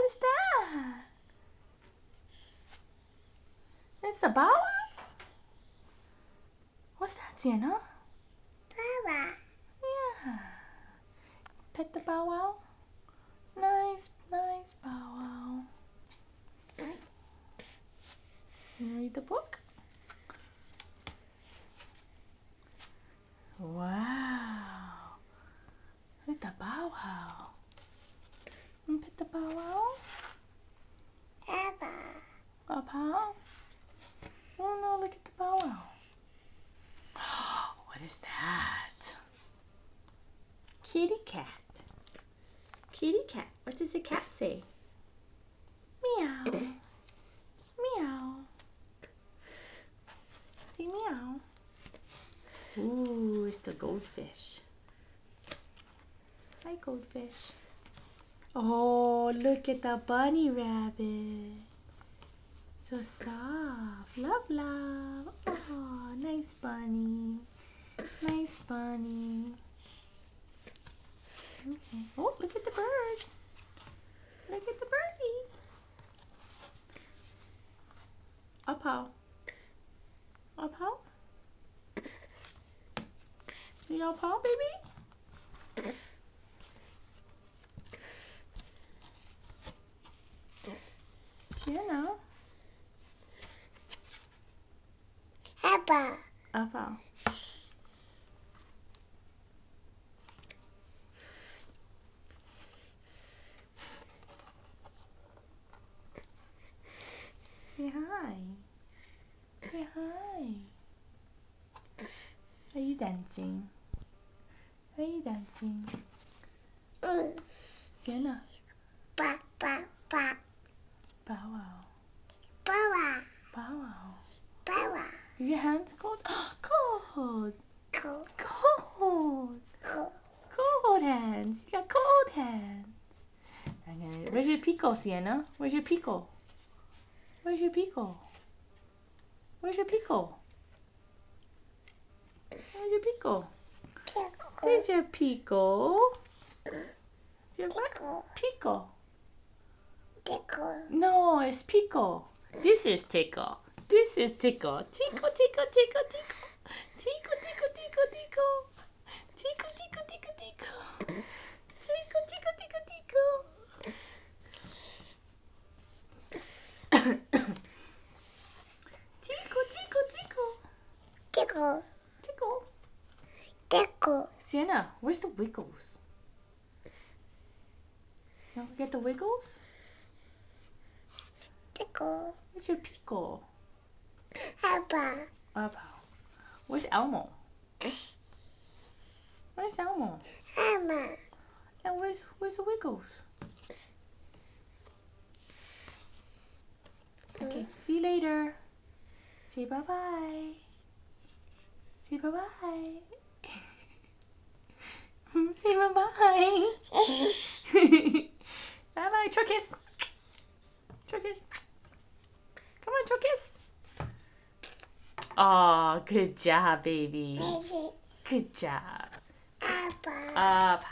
is that? It's a Bow Wow? What's that, Sienna? Bow Wow. Yeah. Pet the Bow Wow? Nice, nice Bow Wow. Can you read the book? Wow. Look at the Bow Wow. Can you pet the Bow Wow? A Bow? Oh no, look at the Bow Wow. What is that? Kitty cat. Kitty cat. What does the cat say? Meow. Meow. Say meow. Ooh, it's the goldfish. Hi, goldfish. Oh, look at the bunny rabbit. So soft. Love, love. Oh, nice bunny. Nice bunny. Okay. Oh, look at the bird. Look at the birdie. Up how? Up how? You up how, baby? Sienna. Abba. Up how? Say hi. Say hi. Are you dancing? Are you dancing? Sienna. Ba, ba, ba. Bow Wow. Bow Wow. Bow Wow. Bow Wow. Is your hands cold? Cold. Cool. Cold. Cool. Cold hands. You got cold hands. Okay. Where's your Pico, Sienna? Where's your Pico? Where's your Pico? Where's your Pico? Where's your Pico? There's your Pico. Is your what? Pico. Tickle. No, it's Pico. This is Tickle. This is Tickle. Tickle, tickle, tickle, tickle. Tickle, tickle, tickle, tickle. Tickle, tickle, tickle, tickle. Tickle, tickle, tickle, tickle. Tickle, tickle, tickle. Tickle. Tickle. Tickle. Sienna, where's the Wiggles? You want to get the Wiggles? Tickle. It's your Pico. Abba. Where's Elmo? Where's Elmo? Emma. And where's the Wiggles? Okay, see you later. Say bye-bye. Say bye-bye. Say bye-bye. Bye-bye, Chokis. Chokis. Come on, Chokis. Aw, good job, baby. Good job. Abba. Up.